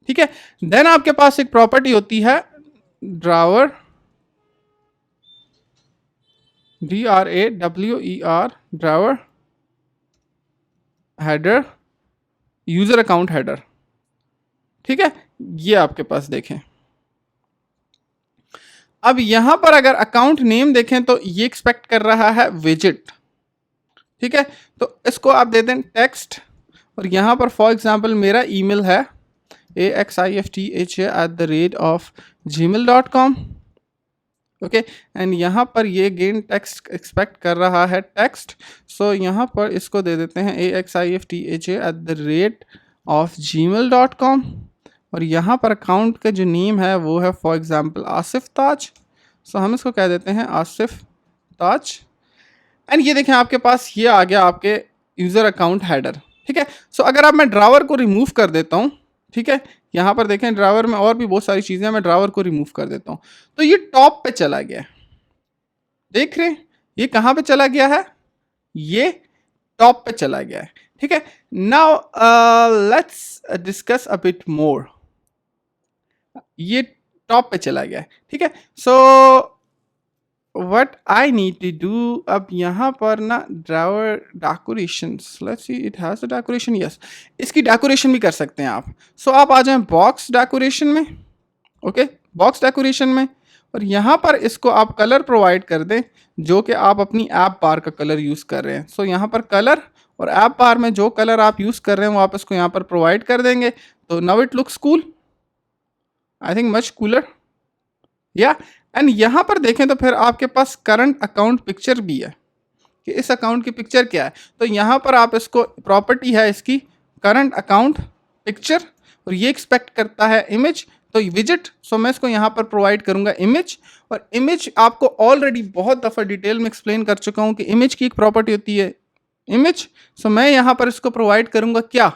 ठीक है। देन आपके पास एक प्रॉपर्टी होती है drawer, DRAWER, driver header, user account header, ठीक है। ये आपके पास देखें, अब यहां पर अगर अकाउंट नेम देखें तो ये एक्सपेक्ट कर रहा है विजिट, ठीक है। तो इसको आप दे दें टेक्स्ट, और यहां पर फॉर एग्जांपल मेरा ईमेल है axiftaj@gmail.com, ओके, एंड यहाँ पर ये गेन टेक्स्ट एक्सपेक्ट कर रहा है टेक्स्ट, सो यहाँ पर इसको दे देते हैं axiftaj@gmail.com, और यहाँ पर अकाउंट का जो नेम है वो है फॉर एग्जांपल आसिफ ताज, सो हम इसको कह देते हैं आसिफ ताज, एंड ये देखें आपके पास ये आ गया आपके यूज़र अकाउंट हेडर, ठीक है। सो अगर अब मैं ड्रावर को रिमूव कर देता हूँ, ठीक है, यहाँ पर देखें ड्रावर में और भी बहुत सारी चीज़ें हैं, मैं ड्रावर को रिमूव कर देता हूँ तो ये टॉप पे चला गया, देख रहे हैं ये कहाँ पे चला गया है, ये टॉप पे चला गया है, ठीक है। Now let's discuss a bit more, ये टॉप पे चला गया है, ठीक है। So what I need to do, अब यहाँ पर ना drawer decorations, let's see it has a decoration, yes, इसकी डेकोरेशन भी कर सकते हैं आप। सो आप आ जाएं बॉक्स डेकोरेशन में, ओके, बॉक्स डेकोरेशन में, और यहाँ पर इसको आप कलर प्रोवाइड कर दें जो कि आप अपनी ऐप बार का कलर यूज़ कर रहे हैं। सो यहाँ पर कलर, और ऐप बार में जो कलर आप यूज़ कर रहे हैं वो आप इसको यहाँ पर प्रोवाइड कर देंगे, तो now it looks cool, I think much cooler, या, एंड यहाँ पर देखें तो फिर आपके पास करंट अकाउंट पिक्चर भी है कि इस अकाउंट की पिक्चर क्या है, तो यहाँ पर आप इसको प्रॉपर्टी है इसकी करंट अकाउंट पिक्चर, और ये एक्सपेक्ट करता है इमेज, तो विजिट, सो मैं इसको यहाँ पर प्रोवाइड करूँगा इमेज, और इमेज आपको ऑलरेडी बहुत दफ़ा डिटेल में एक्सप्लेन कर चुका हूँ कि इमेज की एक प्रॉपर्टी होती है इमेज, सो मैं यहाँ पर इसको प्रोवाइड करूँगा क्या,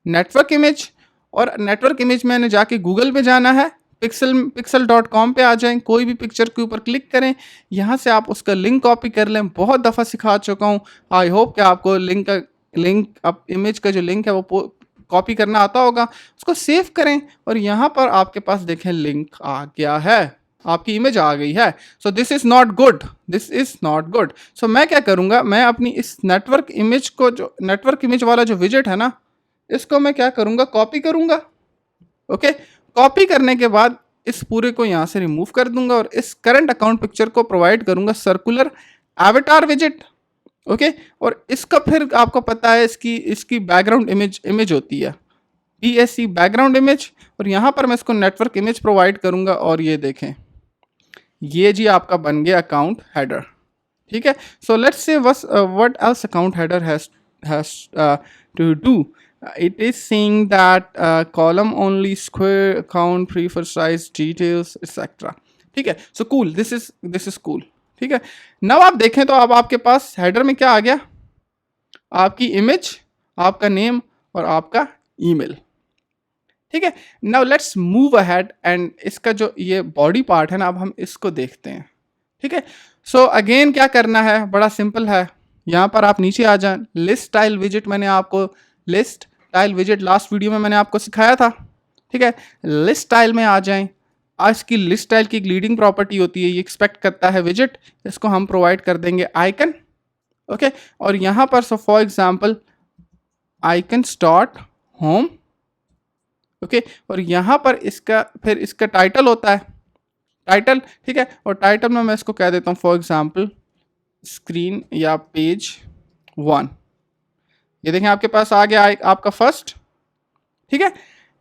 नेटवर्क इमेज, और नेटवर्क इमेज मैंने जाके गूगल पे जाना है, pixel.com पे आ जाएं, कोई भी पिक्चर के ऊपर क्लिक करें, यहाँ से आप उसका लिंक कॉपी कर लें, बहुत दफ़ा सिखा चुका हूँ, आई होप कि आपको लिंक अब इमेज का जो लिंक है वो कॉपी करना आता होगा, उसको सेव करें, और यहाँ पर आपके पास देखें लिंक आ गया है, आपकी इमेज आ गई है। So this is not good, this is not good. So मैं क्या करूँगा, मैं अपनी इस नेटवर्क इमेज को, जो नेटवर्क इमेज वाला जो विजिट है ना, इसको मैं क्या करूँगा, कॉपी करूँगा, ओके, कॉपी करने के बाद इस पूरे को यहाँ से रिमूव कर दूंगा, और इस करंट अकाउंट पिक्चर को प्रोवाइड करूंगा सर्कुलर एवेटार विजिट, ओके, और इसका फिर आपको पता है इसकी बैकग्राउंड इमेज होती है, PSC बैकग्राउंड इमेज, और यहाँ पर मैं इसको नेटवर्क इमेज प्रोवाइड करूँगा, और ये देखें ये जी आपका बन गया अकाउंट हेडर। ठीक है, so let's say what else account header has to do. It is saying that column only square account prefer size details etcetera. ठीक है, so cool, this is cool. ठीक है, नव आप देखें तो अब आपके पास हेडर में क्या आ गया, आपकी इमेज, आपका नेम और आपका ईमेल। ठीक है, now let's move ahead and इसका जो ये बॉडी पार्ट है ना, अब हम इसको देखते हैं। ठीक है, सो अगेन क्या करना है, बड़ा सिंपल है। यहाँ पर आप नीचे आ जाएं, लिस्ट स्टाइल विजिट, मैंने आपको list style visit last video में मैंने आपको सिखाया था। ठीक है, लिस्ट स्टाइल में आ जाएं। आज की लिस्ट स्टाइल की एक लीडिंग प्रॉपर्टी होती है, ये एक्सपेक्ट करता है विजिट, इसको हम प्रोवाइड कर देंगे आइकन। ओके, और यहाँ पर so for example icon start home. Okay, और यहाँ पर इसका फिर इसका टाइटल होता है, टाइटल। ठीक है, और टाइटल में मैं इसको कह देता हूँ फॉर एग्जाम्पल स्क्रीन या पेज 1। ये देखें आपके पास आ गया आपका फर्स्ट। ठीक है,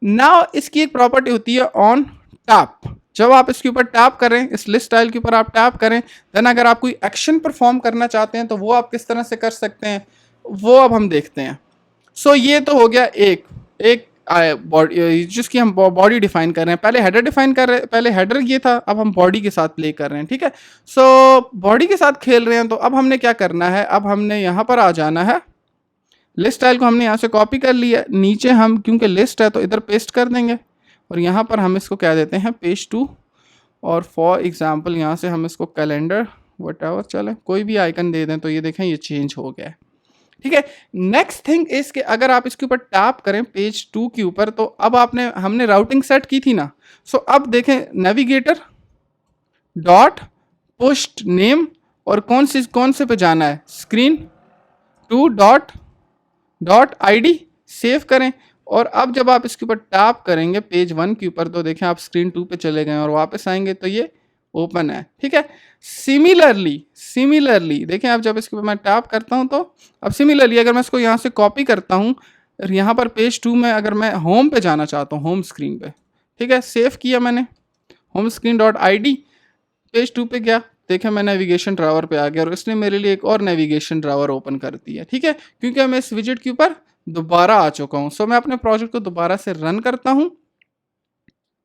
नाउ इसकी एक प्रॉपर्टी होती है ऑन टैप। जब आप इसके ऊपर टैप करें, इस लिस्ट स्टाइल के ऊपर आप टैप करें, देन अगर आप कोई एक्शन परफॉर्म करना चाहते हैं तो वो आप किस तरह से कर सकते हैं, वो अब हम देखते हैं। सो ये तो हो गया एक बॉडी, जिसकी हम बॉडी डिफाइन कर रहे हैं। पहले हेडर डिफाइन कर रहे हैं, पहले हेडर ये था, अब हम बॉडी के साथ प्ले कर रहे हैं। ठीक है, सो बॉडी के साथ खेल रहे हैं, तो अब हमने क्या करना है, अब हमने यहाँ पर आ जाना है। लिस्ट स्टाइल को हमने यहाँ से कॉपी कर लिया, नीचे हम क्योंकि लिस्ट है तो इधर पेस्ट कर देंगे, और यहाँ पर हम इसको कह देते हैं पेज 2, और फॉर एग्जाम्पल यहाँ से हम इसको कैलेंडर व्हाटएवर चले कोई भी आइकन दे दें, तो ये देखें ये चेंज हो गया है। ठीक है, नेक्स्ट थिंग इज कि अगर आप इसके ऊपर टैप करें पेज 2 के ऊपर, तो अब हमने राउटिंग सेट की थी ना। सो अब देखें नेविगेटर डॉट पोस्ट नेम, और कौन से पे जाना है, स्क्रीन 2 डॉट ID, सेव करें। और अब जब आप इसके ऊपर टैप करेंगे पेज 1 के ऊपर, तो देखें आप स्क्रीन 2 पे चले गए और वापस आएंगे तो ये ओपन है। ठीक है, सिमिलरली देखें आप जब इसके ऊपर मैं टैप करता हूं, तो अब सिमिलरली अगर मैं इसको यहाँ से कॉपी करता हूं, यहाँ पर पेज 2 में अगर मैं होम पे जाना चाहता हूँ, होम स्क्रीन पे, ठीक है, सेव किया मैंने, home screen dot ID, page 2 पे गया, देखें मैं नेविगेशन ड्रावर पे आ गया, और इसने मेरे लिए एक और नेविगेशन ड्रावर ओपन कर दिया। ठीक है, क्योंकि मैं इस विजिट के ऊपर दोबारा आ चुका हूं। सो मैं अपने प्रोजेक्ट को दोबारा से रन करता हूं।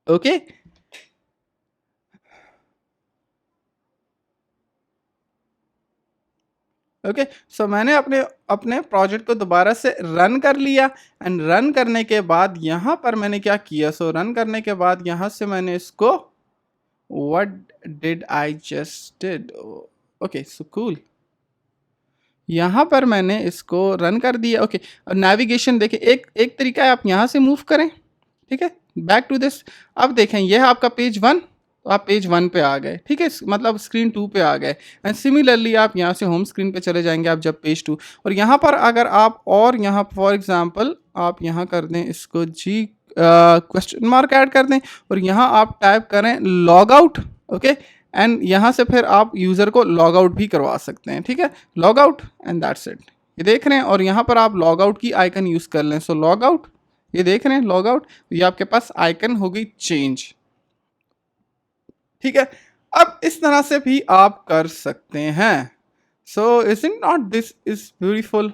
ओके, ओके, सो मैंने अपने प्रोजेक्ट को दोबारा से रन कर लिया, एंड रन करने के बाद यहाँ पर मैंने क्या किया, सो रन करने के बाद यहाँ से मैंने इसको what did I just did, okay, so cool, यहाँ पर मैंने इसको रन कर दिया। ओके, और नेविगेशन देखें, एक तरीका है आप यहाँ से मूव करें। ठीक है, बैक टू दिस, अब देखें यह है आपका पेज 1, तो आप पेज 1 पे आ गए। ठीक है, मतलब स्क्रीन 2 पे आ गए, एंड सिमिलरली आप यहाँ से होम स्क्रीन पे चले जाएंगे आप जब पेज 2, और यहाँ पर अगर आप, और यहाँ फॉर एग्जांपल आप यहाँ कर दें इसको जी क्वेश्चन मार्क ऐड कर दें, और यहाँ आप टाइप करें लॉग आउट। ओके, एंड यहाँ से फिर आप यूज़र को लॉग आउट भी करवा सकते हैं। ठीक है, log out, and that's it, ये देख रहे हैं, और यहाँ पर आप लॉग आउट की आइकन यूज़ कर लें। सो लॉग आउट, ये देख रहे हैं लॉग आउट, ये आपके पास आइकन हो गई चेंज। ठीक है, अब इस तरह से भी आप कर सकते हैं। So is it not this is beautiful.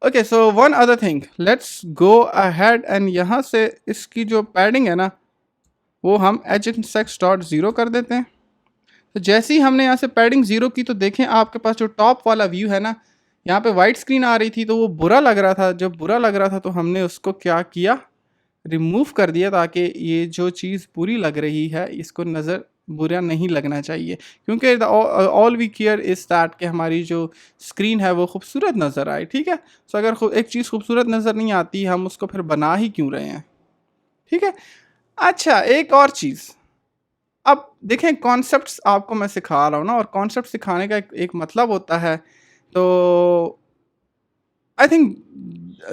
Okay, so one other thing, let's go ahead, and यहाँ से इसकी जो पैडिंग है ना, वो हम h_0 कर देते हैं। तो जैसे ही हमने यहाँ से पैडिंग 0 की, तो देखें आपके पास जो टॉप वाला व्यू है ना, यहाँ पे वाइट स्क्रीन आ रही थी, तो वो बुरा लग रहा था। जब बुरा लग रहा था तो हमने उसको क्या किया, रिमूव कर दिया, ताकि ये जो चीज़ बुरी लग रही है इसको नज़र बुरा नहीं लगना चाहिए, क्योंकि all we care is that कि हमारी जो स्क्रीन है वो खूबसूरत नज़र आए। ठीक है, सो अगर एक चीज़ खूबसूरत नज़र नहीं आती, हम उसको फिर बना ही क्यों रहे हैं। ठीक है, अच्छा एक और चीज़, अब देखें कॉन्सेप्ट्स आपको मैं सिखा रहा हूँ ना, और कॉन्सेप्ट सिखाने का एक मतलब होता है। तो I think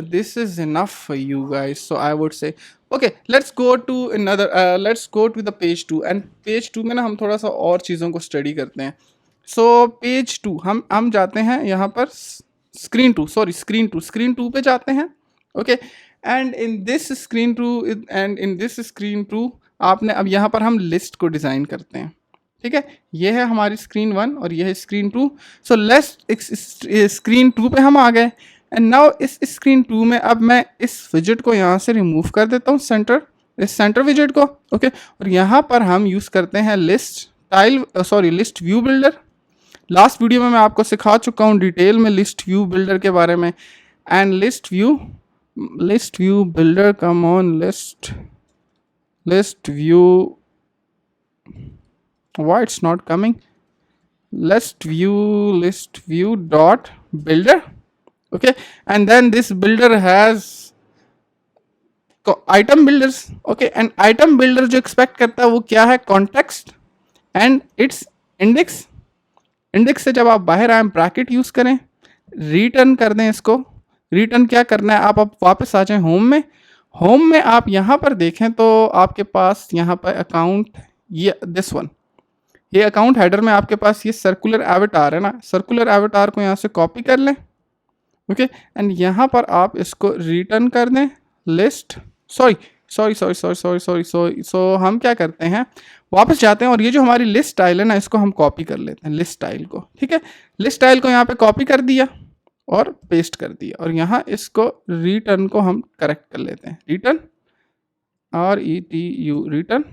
this is enough for you guys, so I would say okay, let's go to another, let's go to the page 2, and page 2 में ना हम थोड़ा सा और चीज़ों को स्टडी करते हैं। सो पेज 2 हम जाते हैं यहाँ पर स्क्रीन 2 पे जाते हैं। Okay, and in this screen to आपने अब यहाँ पर हम लिस्ट को डिज़ाइन करते हैं, ठीक है। ये है हमारी स्क्रीन 1 और ये है स्क्रीन 2। सो लेट्स स्क्रीन 2 पे हम आ गए एंड नाउ इस स्क्रीन 2 में अब मैं इस विजेट को यहाँ से रिमूव कर देता हूँ, सेंटर विजेट को, ओके। और यहाँ पर हम यूज़ करते हैं list view builder. Last video में मैं आपको सिखा चुका हूँ डिटेल में लिस्ट व्यू बिल्डर के बारे में। And list view builder, come on, list view, why it's not coming, list view dot builder, okay, and then this builder has item builders, okay, and item builder जो expect करता है वो क्या है, context and its index से जब आप बाहर आए ब्रैकेट यूज करें, रिटर्न कर दें इसको। रिटर्न क्या करना है, आप वापस आ जाएं होम में आप यहाँ पर देखें तो आपके पास यहाँ पर अकाउंट, ये दिस वन, ये अकाउंट हेडर में आपके पास ये सर्कुलर एवटार है ना, सर्कुलर एवटार को यहाँ से कॉपी कर लें, ओके। एंड यहाँ पर आप इसको रिटर्न कर दें लिस्ट, सॉरी, हम क्या करते हैं, वापस जाते हैं और ये जो हमारी लिस्ट स्टाइल है ना, इसको हम कॉपी कर लेते हैं, लिस्ट स्टाइल को, ठीक है। लिस्ट स्टाइल को यहाँ पे कॉपी कर दिया और पेस्ट कर दिया और यहाँ इसको रिटर्न को हम करेक्ट कर लेते हैं, return RETU return,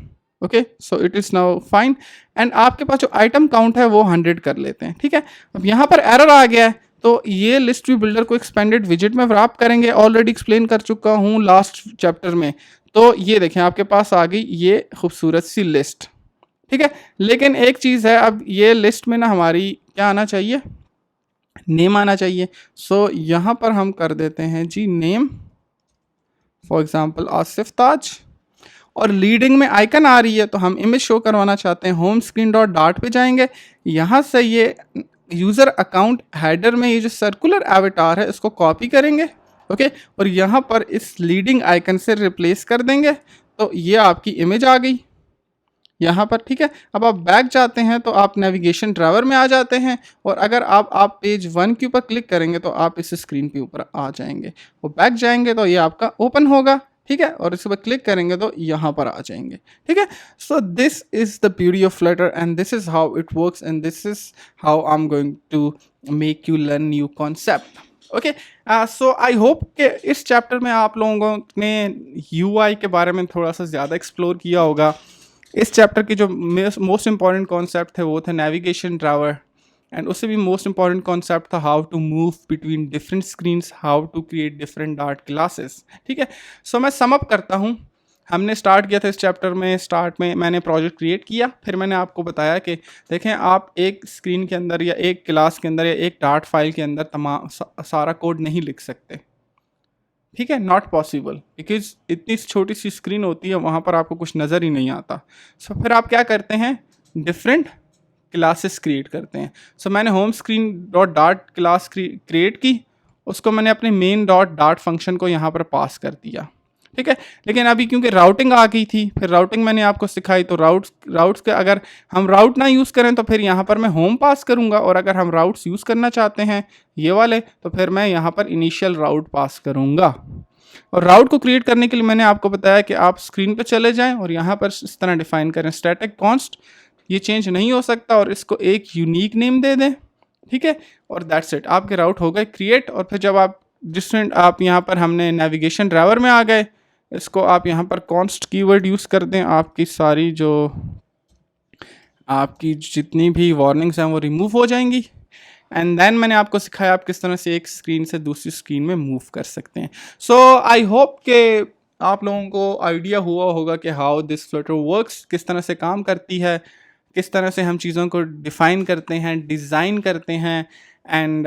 okay. So it is now fine. And आपके पास जो आइटम काउंट है वो 100 कर लेते हैं, ठीक है। अब यहाँ पर एरर आ गया है तो ये लिस्ट व्यू बिल्डर को एक्सपेंडेड विजेट में रैप करेंगे, ऑलरेडी एक्सप्लेन कर चुका हूँ लास्ट चैप्टर में। तो ये देखें आपके पास आ गई ये खूबसूरत सी लिस्ट, ठीक है। लेकिन एक चीज़ है, अब ये लिस्ट में ना हमारी क्या आना चाहिए, नेम आना चाहिए। सो यहाँ पर हम कर देते हैं जी नेम, फॉर एग्जाम्पल axiftaj, और लीडिंग में आइकन आ रही है तो हम इमेज शो करवाना चाहते हैं, होम स्क्रीन डॉट डार्ट पे जाएंगे, यहाँ से ये यूज़र अकाउंट हेडर में ये जो सर्कुलर एवटार है इसको कॉपी करेंगे, ओके, और यहाँ पर इस लीडिंग आइकन से रिप्लेस कर देंगे। तो ये आपकी इमेज आ गई यहाँ पर, ठीक है। अब आप बैक जाते हैं तो आप नेविगेशन ड्राइवर में आ जाते हैं और अगर आप पेज 1 के ऊपर क्लिक करेंगे तो आप इस स्क्रीन के ऊपर आ जाएंगे, और बैक जाएंगे तो ये आपका ओपन होगा, ठीक है, और इस पर क्लिक करेंगे तो यहाँ पर आ जाएंगे, ठीक है। So this is the beauty of Flutter and this is how it works and this is how I am going to make you learn new concept, okay. So I hope कि इस chapter में आप लोगों ने UI के बारे में थोड़ा सा ज़्यादा एक्सप्लोर किया होगा। इस चैप्टर की जो मोस्ट इंपॉर्टेंट कॉन्सेप्ट थे वो थे नेविगेशन ड्राइवर, एंड उससे भी मोस्ट इंपॉर्टेंट कॉन्सेप्ट था how to move between different screens, how to create different dart classes, ठीक है। सो मैं सम अप करता हूँ। हमने स्टार्ट किया था इस चैप्टर में, स्टार्ट में मैंने प्रोजेक्ट क्रिएट किया, फिर मैंने आपको बताया कि देखें आप एक स्क्रीन के अंदर या एक क्लास के अंदर या एक डार्ट फाइल के अंदर तमाम सारा कोड नहीं लिख सकते, ठीक है, नॉट पॉसिबल, बिकॉज इतनी छोटी सी स्क्रीन होती है वहाँ पर आपको कुछ नज़र ही नहीं आता। सो फिर आप क्या करते हैं, डिफरेंट क्लासेस क्रिएट करते हैं। सो मैंने home screen dot dart class create की, उसको मैंने अपने मेन डॉट डार्ट फंक्शन को यहाँ पर पास कर दिया, ठीक है। लेकिन अभी क्योंकि राउटिंग आ गई थी, फिर राउटिंग मैंने आपको सिखाई, तो राउट्स के अगर हम राउट ना यूज़ करें तो फिर यहाँ पर मैं होम पास करूँगा, और अगर हम राउट्स यूज़ करना चाहते हैं ये वाले तो फिर मैं यहाँ पर इनिशियल राउट पास करूँगा। और राउट को क्रिएट करने के लिए मैंने आपको बताया कि आप स्क्रीन पर चले जाएँ और यहाँ पर इस तरह डिफाइन करें स्टैटिक कॉन्स्ट, ये चेंज नहीं हो सकता, और इसको एक यूनिक नेम दे दें, ठीक है, और दैट्स इट, आपके राउट हो गए क्रिएट। और फिर जब आप यहाँ पर हमने नेविगेशन ड्राइवर में आ गए, इसको आप यहाँ पर कॉन्स्ट कीवर्ड यूज़ कर दें, आपकी सारी जो आपकी जितनी भी वार्निंग्स हैं वो रिमूव हो जाएंगी। एंड देन मैंने आपको सिखाया आप किस तरह से एक स्क्रीन से दूसरी स्क्रीन में मूव कर सकते हैं। सो आई होप कि आप लोगों को आइडिया हुआ होगा कि हाउ दिस फ्लटर वर्क्स, किस तरह से काम करती है, किस तरह से हम चीज़ों को डिफ़ाइन करते हैं, डिज़ाइन करते हैं। And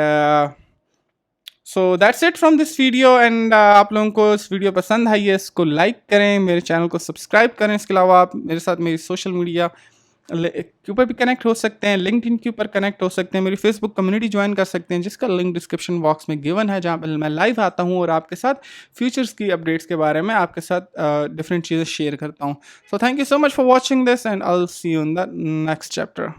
so that's it from this video. And आप लोगों को इस वीडियो पसंद आई है, इसको लाइक करें, मेरे चैनल को सब्सक्राइब करें। इसके अलावा आप मेरे साथ मेरी सोशल मीडिया के ऊपर भी कनेक्ट हो सकते हैं, लिंक्डइन के ऊपर कनेक्ट हो सकते हैं, मेरी फेसबुक कम्युनिटी ज्वाइन कर सकते हैं जिसका लिंक डिस्क्रिप्शन बॉक्स में गिवन है, जहाँ पर मैं लाइव आता हूँ और आपके साथ फ्यूचर्स की अपडेट्स के बारे में आपके साथ डिफरेंट चीज़ें शेयर करता हूँ। सो thank you so much for watching this and I will see you in the next chapter.